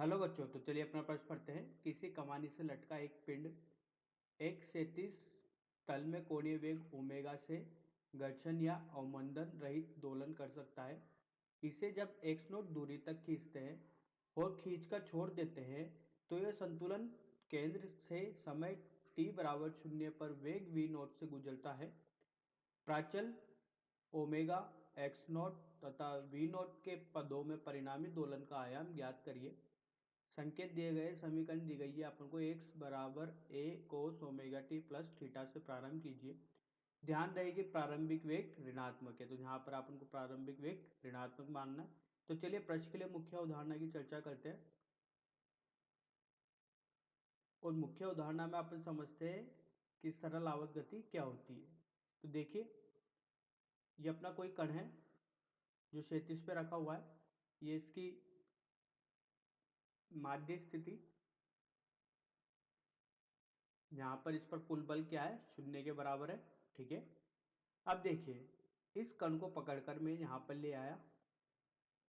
Hello बच्चों, तो चलिए अपना प्रश्न पढ़ते हैं। किसी कमानी से लटका एक पिंड एक क्षैतिज तल में कोणीय वेग ओमेगा से घर्षण या अवमंदन रहित दोलन कर सकता है। इसे जब एक्स नोट दूरी तक खींचते हैं और खींचकर छोड़ देते हैं तो यह संतुलन केंद्र से समय t बराबर 0 पर वेग v नोट से गुजरता है। प्राचल ओमेगा एक्स नोट तथा v नोट के पदों में परिणामी दोलन का आयाम ज्ञात करिए। संकेत दिए गए समीकरण दी गई है अपन को x बराबर a cos omega T plus theta से प्रारंभ कीजिए। ध्यान रहे कि प्रारंभिक वेग ऋणात्मक है, तो यहाँ पर अपन को प्रारंभिक वेग ऋणात्मक मानना है। तो चलिए प्रश्न के लिए मुख्य उदाहरण की चर्चा करते हैं। और मुख्य उदाहरण में अपन समझते हैं कि सरल आवत गति क्या होती है। तो देखिए, ये अपना कोई कण है जो क्षैतिज पे रखा हुआ है। ये इसकी माध्य स्थिति, यहाँ पर इस पर कुल बल क्या है, 0 के बराबर है। ठीक है, अब देखिए, इस कण को पकड़कर मैं यहाँ पर ले आया,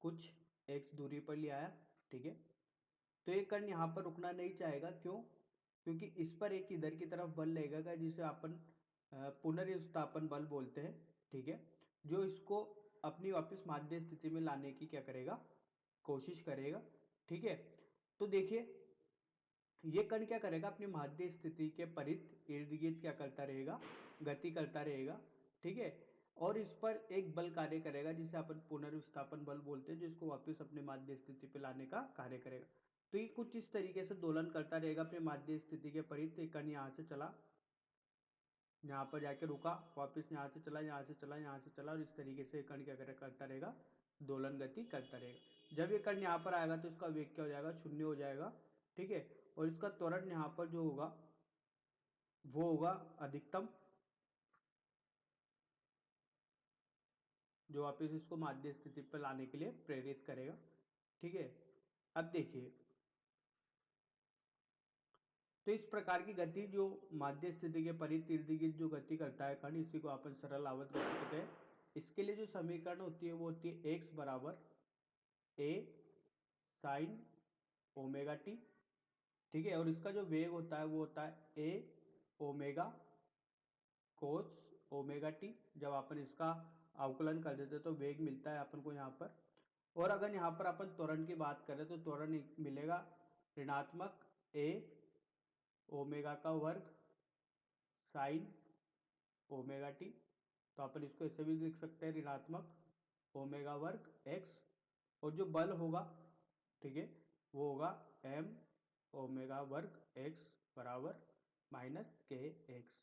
कुछ x दूरी पर ले आया। ठीक है, तो ये कण यहाँ पर रुकना नहीं चाहेगा। क्यों? क्योंकि इस पर एक इधर की तरफ बल लगेगा जिसे अपन पुनर्विस्थापन बल बोलते हैं। ठीक है, जो इसको अपनी वापस माध्य स्थिति में लाने की क्या करेगा, कोशिश करेगा। ठीक है, तो देखिए, ये कण क्या करेगा, अपनी माध्य स्थिति के परित इर्द गिर्द क्या करता रहेगा, गति करता रहेगा। ठीक है, और इस पर एक बल कार्य करेगा जिसे अपन पुनर्विस्थापन बल बोलते हैं, जो इसको वापस अपने माध्य स्थिति पे लाने का कार्य करेगा। तो ये कुछ इस तरीके से दोलन करता रहेगा अपने माध्य स्थिति के परित। एक कण यहाँ से चला, यहाँ पर जाके रुका, वापस यहाँ से चला, यहाँ से चला, यहाँ से चला, और इस तरीके से कण क्या करता रहेगा, दोलन गति करता रहेगा। जब ये कण यहाँ पर आएगा तो इसका वेग क्या हो जाएगा, 0 हो जाएगा। ठीक है, और इसका त्वरण यहाँ पर जो होगा वो होगा अधिकतम, जो वापस इसको माध्य स्थिति पर लाने के लिए प्रेरित करेगा। ठीक है, अब देखिए, तो इस प्रकार की गति जो माध्य स्थिति के परित इर्द गिर्द जो गति करता है कण, इसी को अपन सरल आवत गति कहते हैं। इसके लिए जो समीकरण होती है वो होती है x बराबर a साइन ओमेगा टी। ठीक है, और इसका जो वेग होता है वो होता है a omega cos omega T. जब अपन इसका अवकलन कर देते तो वेग मिलता है अपन को यहाँ पर। और अगर यहाँ पर अपन त्वरण की बात करें तो त्वरण मिलेगा ऋणात्मक a ओमेगा का वर्ग साइन ओमेगा टी। तो अपन इसको ऐसे भी लिख सकते हैं, ऋणात्मक ओमेगा वर्ग एक्स। और जो बल होगा, ठीक है, वो होगा m ओमेगा वर्ग एक्स बराबर माइनस के एक्स।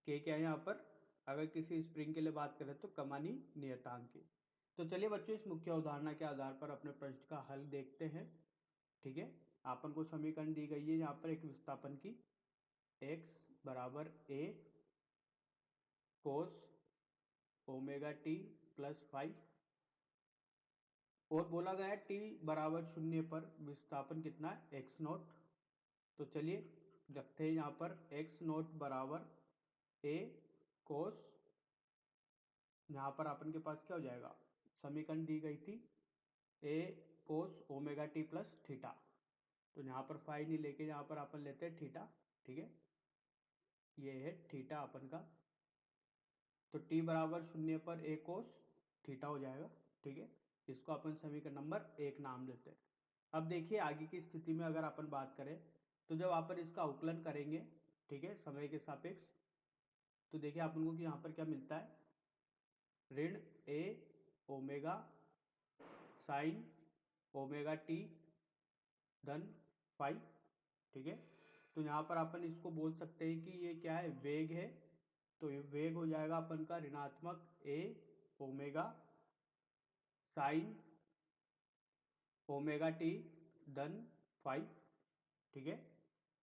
के क्या है यहाँ पर, अगर किसी स्प्रिंग के लिए बात करें तो कमानी नियतांक है। तो चलिए बच्चों, इस मुख्य उदाहरण के आधार पर अपने प्रश्न का हल देखते हैं। ठीक है, आपन को समीकरण दी गई है यहाँ पर एक विस्थापन की, x बराबर a cos omega T plus 5, और बोला गया है t बराबर 0 पर विस्थापन कितना है, x नोट। तो चलिए रखते हैं यहाँ पर x नोट बराबर a कोस, यहाँ पर अपन के पास क्या हो जाएगा, समीकरण दी गई थी a cos omega T plus theta. तो यहाँ पर फाई नहीं लेके यहाँ पर अपन लेते हैं थीटा। ठीक है, ये है थीटा अपन का। तो t बराबर 0 पर a कोस थीटा हो जाएगा। ठीक है, इसको अपन समीकरण नंबर 1 नाम देते हैं। अब देखिए, आगे की स्थिति में अगर अपन बात करें तो जब अपन इसका अवकलन करेंगे, ठीक है, समय के सापेक्ष, तो देखिए अपन को कि यहाँ पर क्या मिलता है, ऋण a omega sine omega T धन फाइव। ठीक है, तो यहाँ पर अपन इसको बोल सकते हैं कि ये क्या है, वेग है। तो ये वेग हो जाएगा अपन का ऋणात्मक a omega sine omega T धन फाइव। ठीक है,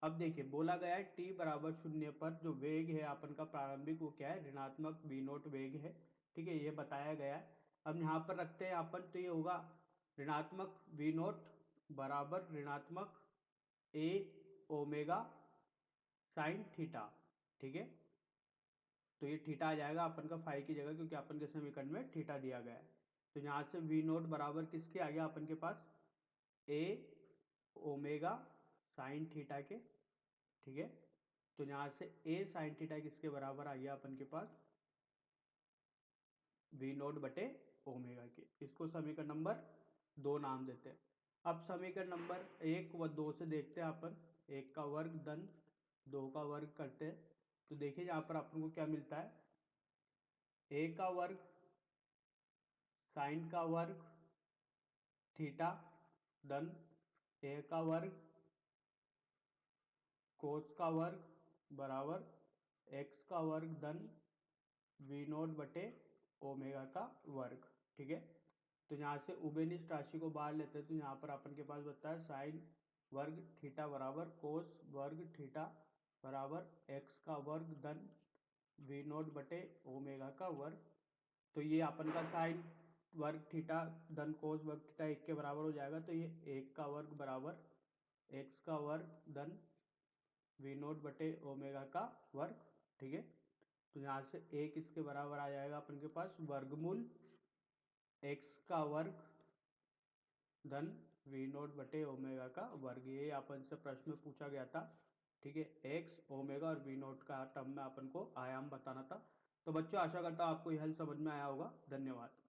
अब देखिए बोला गया है t बराबर 0 पर जो वेग है अपन का प्रारंभिक, वो क्या है, ऋणात्मक v नोट वेग है। ठीक है, ये बताया गया है। अब यहाँ पर रखते हैं अपन, तो ये होगा ऋणात्मक v नोट बराबर ऋणात्मक a ओमेगा साइन थीटा। ठीक है, तो ये थीटा आ जाएगा अपन का फाइव की जगह, क्योंकि अपन के समीकरण में थीटा दिया गया है। तो यहाँ से v नोट बराबर किसके आ गया अपन के पास, a ओमेगा साइन थीटा के, ठीक है। तो यहाँ से ए साइन थीटा किसके बराबर आ गया अपन के पास, वी नोट बटे ओमेगा के। इसको समीकरण नंबर 2 नाम देते हैं। अब समीकरण नंबर 1 व 2 से देखते हैं अपन, 1 का वर्ग धन 2 का वर्ग करते हैं। तो देखिए यहाँ पर अपन को क्या मिलता है, ए का वर्ग साइन का वर्ग थीटा धन ए का वर्ग कोस का वर्ग बराबर एक्स का वर्ग धन वी नोट बटे ओमेगा का वर्ग, ठीक है। तो यहाँ से उभयनिष्ठ राशि को बाहर लेते हैं, तो यहाँ पर अपन के पास बचता है साइन वर्ग थीटा बराबर कोस वर्ग थीटा बराबर एक्स का वर्ग धन वी नोट बटे ओमेगा का वर्ग। तो ये अपन का साइन वर्ग थीटा धन कोस वर्ग थीटा 1 के बराबर हो जाएगा, तो ये 1 का वर्ग बराबर एक्स का वर्ग धन वी नोट बटे ओमेगा का वर्ग, ठीक है। तो यहाँ से 1 इसके बराबर आ जाएगा अपन के पास वर्गमूल एक्स का वर्ग धन वी नोट बटे ओमेगा का वर्ग। ये अपन से प्रश्न में पूछा गया था, ठीक है। एक्स ओमेगा और वी नोट का टर्म में अपन को आयाम बताना था। तो बच्चों आशा करता हूँ आपको यह हल समझ में आया होगा। धन्यवाद।